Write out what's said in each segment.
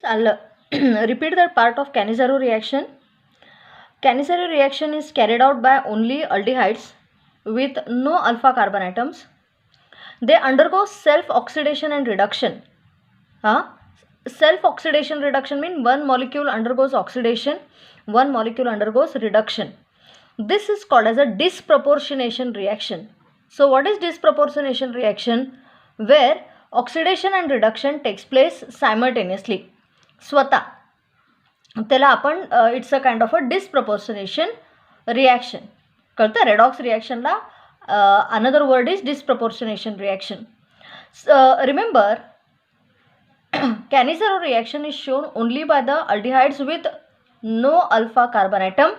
I'll repeat that part of Cannizzaro reaction. Cannizzaro reaction is carried out by only aldehydes with no alpha carbon atoms. They undergo self-oxidation and reduction. Self-oxidation reduction means one molecule undergoes oxidation, one molecule undergoes reduction. This is called as a disproportionation reaction. So what is disproportionation reaction? Where oxidation and reduction takes place simultaneously. स्वतः त्याला आपण it's a kind of a disproportionation reaction. कळतं? Redox रिॲक्शनला another word is disproportionation reaction. Remember, Cannizzaro reaction is shown only by the aldehydes with no alpha carbon atom.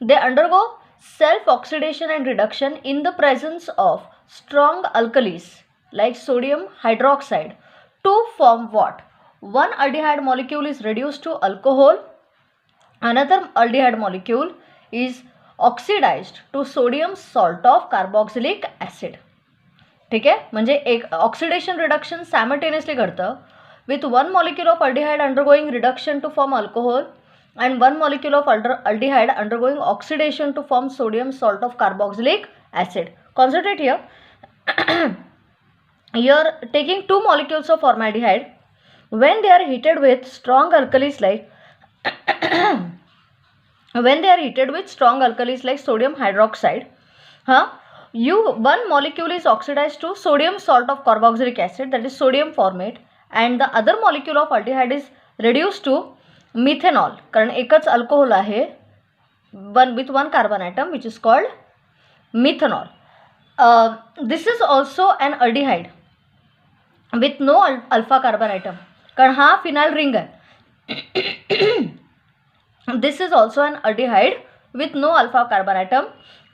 They undergo self-oxidation and reduction in the presence of strong alkalis like sodium hydroxide to form what? One aldehyde molecule is reduced to alcohol, another aldehyde molecule is oxidized to sodium salt of carboxylic acid. ठीक आहे, म्हणजे एक oxidation reduction simultaneously घडतं with one molecule of aldehyde undergoing reduction to form alcohol and one molecule of aldehyde undergoing oxidation to form sodium salt of carboxylic acid. Concentrate here. Here taking two molecules of formaldehyde, when they are heated with strong alkalis like sodium hydroxide, one molecule is oxidized to sodium salt of carboxylic acid, that is sodium formate, and the other molecule of aldehyde is reduced to methanol, कारण एकच alcohol आहे with one carbon atom which is called methanol. This is also an aldehyde with no alpha carbon atom, कारण हा phenyl ring आहे. This is also an aldehyde with no alpha carbon atom.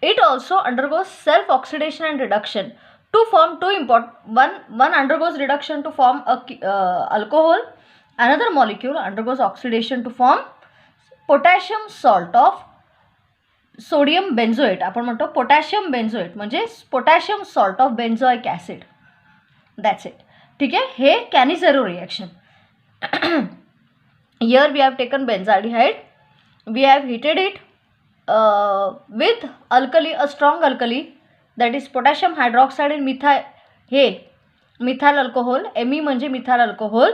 It also undergoes self oxidation and reduction to form two important, one undergoes reduction to form a alcohol, another molecule undergoes oxidation to form potassium salt of sodium benzoate. आपण म्हणतो potassium benzoate म्हणजे potassium salt of benzoic acid. That's it. ठीक आहे, हे Cannizzaro reaction. Here we have taken benzaldehyde, we have heated it with alkali, a strong alkali, that is potassium hydroxide and methyl alcohol. Me म्हणजे methyl alcohol.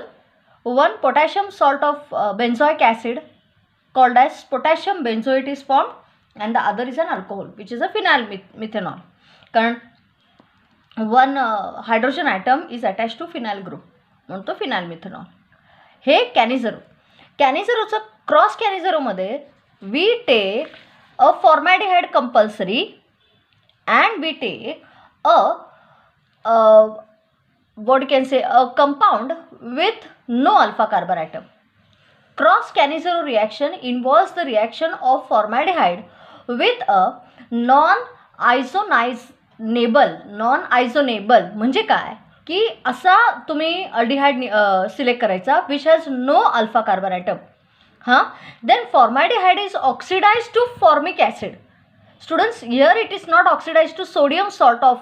One potassium salt of benzoic acid called as potassium benzoate is formed, and the other is an alcohol which is a phenyl methanol, कारण one hydrogen atom is attached to phenyl group, म्हणतो phenyl methanol. हे Cannizzaro. Cannizzaro cross Cannizzaro मध्ये we take a formaldehyde compulsory and we take a what you can say, a compound with no alpha carbon atom. Cross Cannizzaro reaction involves the reaction of formaldehyde with a non-isonable म्हणजे काय की असा तुम्ही aldehyde select करायचा which has no alpha carbon atom. Then formaldehyde is oxidized to formic acid. Students, here it is not oxidized to sodium salt of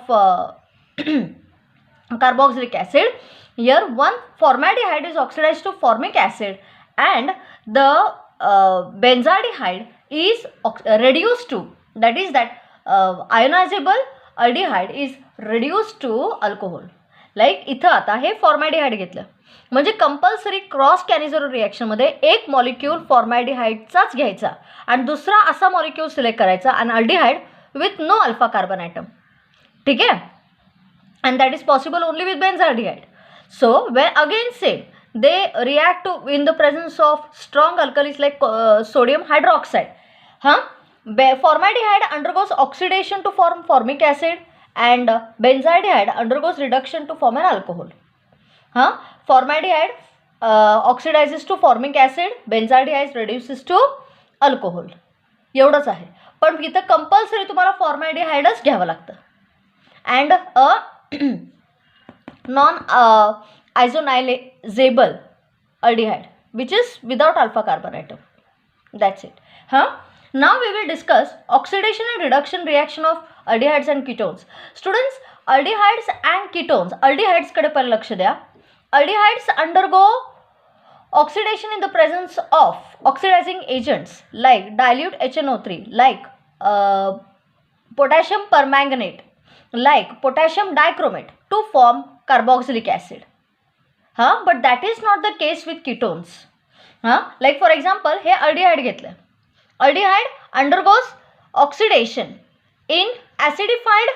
carboxylic acid. Here one formaldehyde is oxidized to formic acid and the benzaldehyde is reduced to, that is that ionizable aldehyde is reduced to alcohol. Like इथं आता हे फॉर्मॅल्डिहाइड घेतलं म्हणजे compulsory cross Cannizzaro रिॲक्शनमध्ये एक molecule फॉर्मॅल्डिहाइडचाच घ्यायचा आणि दुसरा असा molecule select करायचा आणि aldehyde with no alpha carbon atom. ठीक आहे, and that is possible only with benzaldehyde. So when again same, they react to in the presence of strong alkalis like sodium hydroxide. Formaldehyde undergoes oxidation to form formic acid and benzaldehyde undergoes reduction to form an alcohol. Formaldehyde oxidizes to formic acid, benzaldehyde reduces to alcohol. एवढंच आहे, पण इथं compulsory तुम्हाला फॉर्मॅल्डिहाइडच घ्यावं लागतं and a non-isonizable aldehyde which is without alpha carbon atom. That's it. Now we will discuss oxidation and reduction reaction of aldehydes and ketones. Students, aldehydes and ketones, aldehydes कडे पण लक्ष द्या. Aldehydes undergo oxidation in the presence of oxidizing agents like dilute HNO3, like potassium permanganate, like potassium dichromate to form carboxylic acid. But that is not the case with ketones. Like for example, hey aldehyde घेतलं. Aldehyde undergoes oxidation in acidified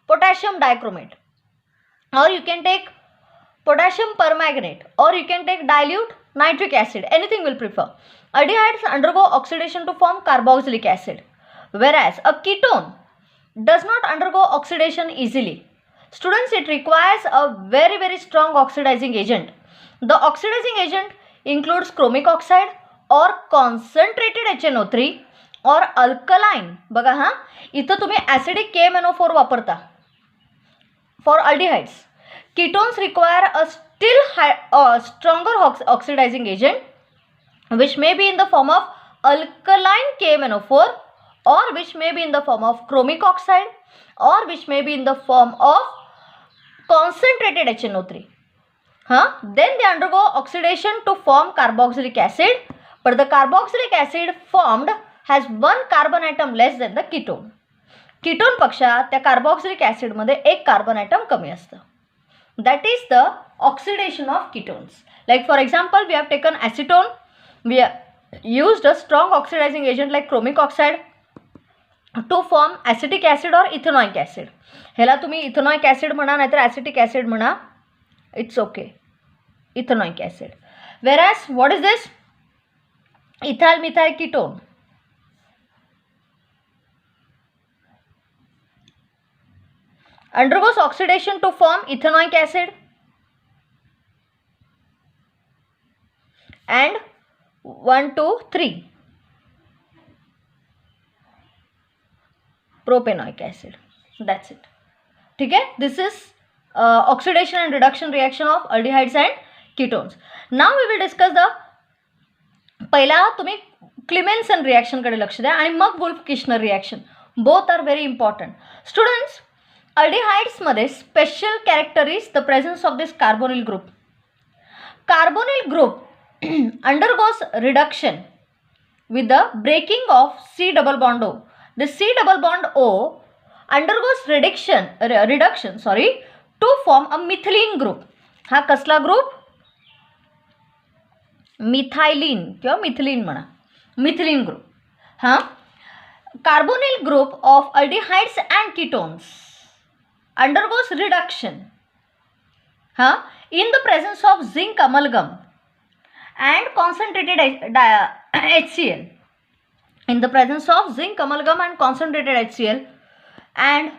potassium dichromate, or you can take potassium permanganate, or you can take dilute nitric acid, anything will prefer. Aldehydes undergo oxidation to form carboxylic acid, whereas a ketone does not undergo oxidation easily. Students, it requires a very, very strong oxidizing agent. The oxidizing agent includes chromic oxide or concentrated HNO3 or alkaline. बघा हां, इथं तुम्ही acidic KMNO4 वापरता for aldehydes. Ketones require a stronger oxidizing agent, which may be in the form of alkaline KMNO4, or which may be in the form of chromic oxide, or which may be in the form of concentrated HNO3. Then they undergo oxidation to form carboxylic acid, but the carboxylic acid formed has one carbon atom less than the ketone. Ketone पेक्षा त्या carboxylic acid मध्ये एक carbon atom कमी असतं. That is the oxidation of ketones. Like for example, we have taken acetone, we used a strong oxidizing agent like chromic oxide to form acetic acid or ethanoic acid. ह्याला तुम्ही ethanoic acid म्हणा नाहीतर acetic acid म्हणा, it's okay. Ethanoic acid. whereas what is this? Ethyl methyl ketone undergoes oxidation to form ethanoic acid and 1, 2, 3 propanoic acid. That's it. ठीक है. This is oxidation and reduction reaction of aldehydes and ketones. Now we will discuss the पहिला तुम्ही क्लिमेन्सन reaction कडे लक्ष द्या आणि मग Wolff Kishner reaction. Both are very important. Students, aldehydes मध्ये special character is the presence of this carbonyl group. Carbonyl group undergoes reduction with the breaking of C double bond O. The C double bond O undergoes reduction to form a methylene group. हा कसला group? Methylene किंवा methylene म्हणा, methylene group. Carbonyl group of aldehydes and ketones undergoes reduction in the presence of zinc amalgam and concentrated HCl. In the presence of zinc amalgam and concentrated HCl, and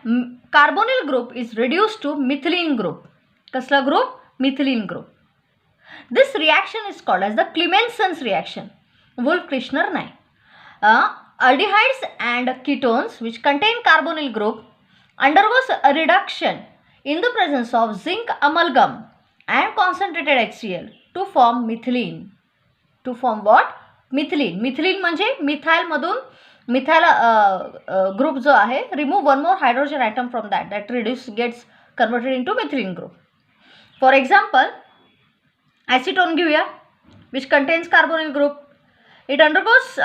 carbonyl group is reduced to methylene group. कसला group? Methylene group. This reaction is called as the Clemenson's reaction. Wolff-Kishner नाही. Aldehydes and ketones which contain carbonyl group undergoes a reduction in the presence of zinc amalgam and concentrated HCl to form methylene. To form what? Methylene. Methylene म्हणजे methyl मधून methyl group जो आहे, remove one more hydrogen atom from that gets converted into methylene group. For example, acetone घेऊया, which contains carbonyl group. It undergoes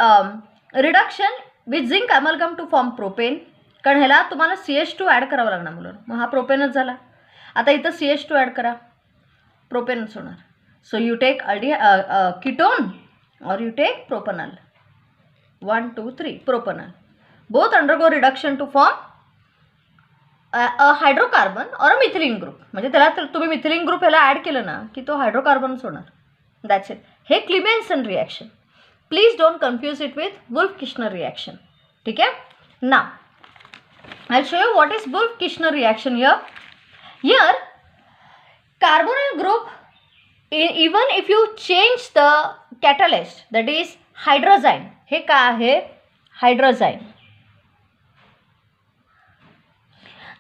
reduction with zinc amalgam to form propane. कारण ह्याला तुम्हाला CH2 add करावं लागणार मुलं. मग हा प्रोपेनच झाला. आता इथं CH2 ॲड करा, प्रोपेनच होणार. So you take ketone or you take propanol. 1, 2, 3 propanol. Both undergo reduction to form a hydrocarbon or a methylene group. म्हणजे त्याला तुम्ही मिथिलीन ग्रुप ह्याला ॲड केलं ना की तो हायड्रोकार्बनच होणार. That's it. हे Clemmensen reaction. Please don't confuse it with Wolff Kishner reaction. ठीक आहे. Now I'll show you what is Wolff-Kishner reaction here. Here, carbonyl group, even if you change the catalyst, that is hydrazine. हे काय आहे? Hydrazine.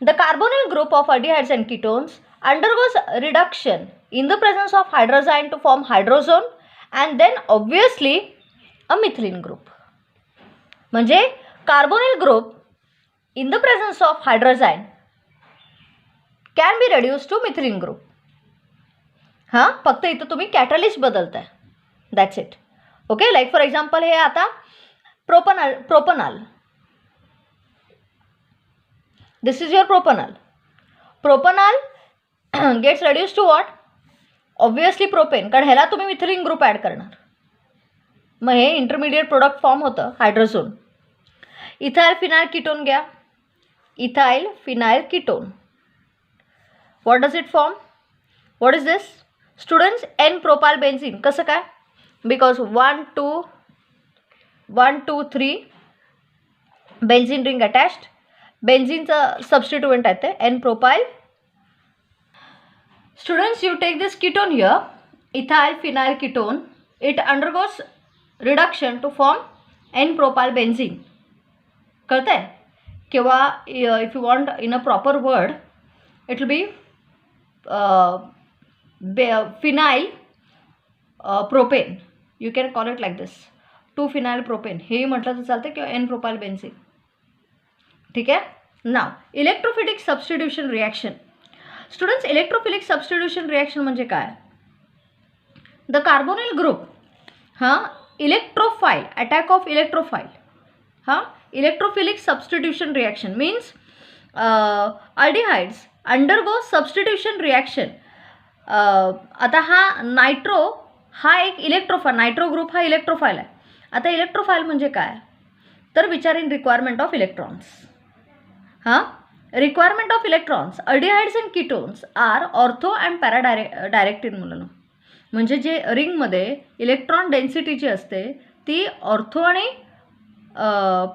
The carbonyl group of aldehydes and ketones undergoes reduction in the presence of hydrazine to form hydrazone and then obviously a methylene group. म्हणजे carbonyl group in the presence of hydrazine can be reduced to methylene group. फक्त इथं तुम्ही catalyst बदलताय. That's it. Okay, like for example हे आता propanal. This is your propanal. Propanal gets reduce to what? Obviously propane, कारण ह्याला तुम्ही methylene group add करणार. मग हे इंटरमिडिएट प्रोडक्ट फॉर्म होतं हायड्रोझोन. इथाइल फिनाइल कीटोन घ्या. Ethyl phenyl ketone. What does it form? What is this students? N propyl benzene. कसं काय? Because 1 2 3 benzene ring attached. बेन्झीनचं सबस्टिट्युएंट आहे ते n propyl. Students, you take this ketone here, ethyl phenyl ketone. It undergoes reduction to form N-propyl benzene. कळतंय? किंवा if you want in a proper word, it will be phenyl propane. You can call it like this. 2-phenyl propane. हे म्हटलं तर चालतं किंवा N-propyl benzene. ठीक आहे? Now, electrophytic substitution reaction. Students, electrophilic substitution reaction म्हणजे काय? The carbonyl group electrophile, attack of electrophile. Electrophilic substitution reaction means aldehydes undergo substitution reaction. आता हा नायट्रो हा एक इलेक्ट्रोफाइल, नायट्रो ग्रुप हा इलेक्ट्रोफाइल आहे. आता इलेक्ट्रोफाइल म्हणजे काय? तर विचार in requirement of electrons. Requirement of electrons. Aldehydes and ketones are ortho and para directing मुलांना. म्हणजे जे रिंगमध्ये इलेक्ट्रॉन डेन्सिटी जी असते ती ऑर्थो आणि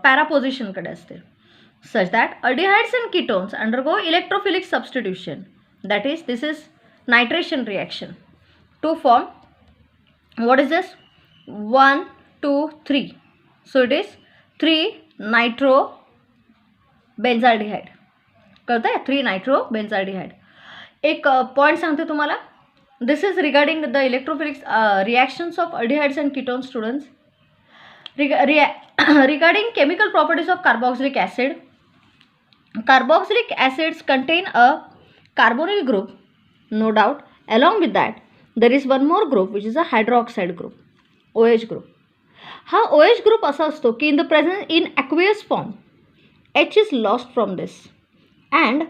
पॅरा पोझिशनकडे असते. Such that aldehydes and ketones undergo electrophilic substitution. That is this is nitration reaction to form. What is this? 1 2 3. So it is 3 nitro benzaldehyde. कळतं आहे? 3 nitro benzaldehyde. एक पॉईंट सांगते तुम्हाला. This is regarding the electrophilic reactions of aldehydes and ketone. Students, regarding chemical properties of carboxylic acid. Carboxylic acids contain a carbonyl group, no doubt. Along with that there is one more group which is a hydroxide group, OH group. हा OH group असा असतो की in the present in aqueous form H is lost from this and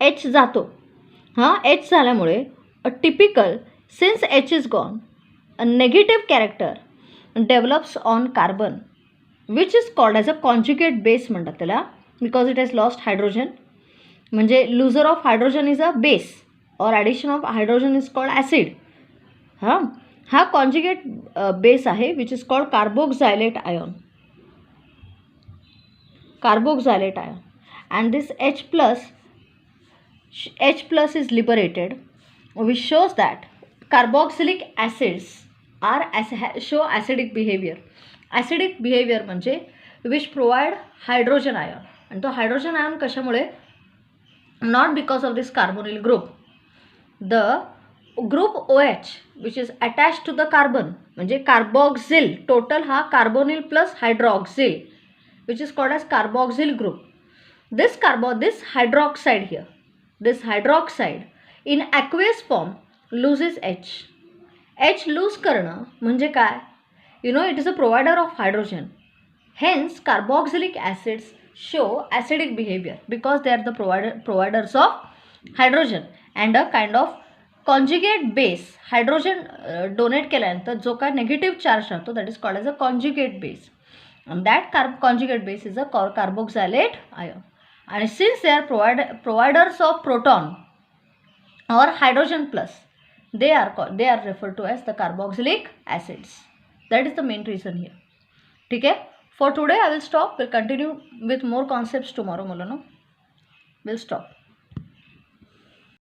H जातो. H झाल्यामुळे a typical, since H is gone, a negative character develops on carbon which is called as a conjugate base म्हणतात त्याला, because it has lost hydrogen. म्हणजे loser of hydrogen is a base or addition of hydrogen is called acid. हा conjugate base आहे which is called carboxylate ion. Carboxylate ion, and this H plus is liberated, which shows that carboxylic acids show acidic behavior. Acidic behavior म्हणजे which provide hydrogen ion, and तो hydrogen ion कशामुळे? Not because of this carbonyl group. The group OH which is attached to the carbon म्हणजे carboxyl, total हा carbonyl plus hydroxyl which is called as carboxyl group. This hydroxide here, this hydroxide in aqueous form loses H. H lose करणं म्हणजे काय? You know, it is a provider of hydrogen. Hence, carboxylic acids show acidic behavior because they are the providers of hydrogen and a kind of conjugate base. Hydrogen donate केल्यानंतर जो काय negative charge राहतो that is called as a conjugate base. And that conjugate base is a carboxylate ion. And since they are providers of proton or hydrogen plus, they are referred to as the carboxylic acids. That is the main reason here. Okay? For today I will stop. We'll continue with more concepts tomorrow, Molano. We'll stop.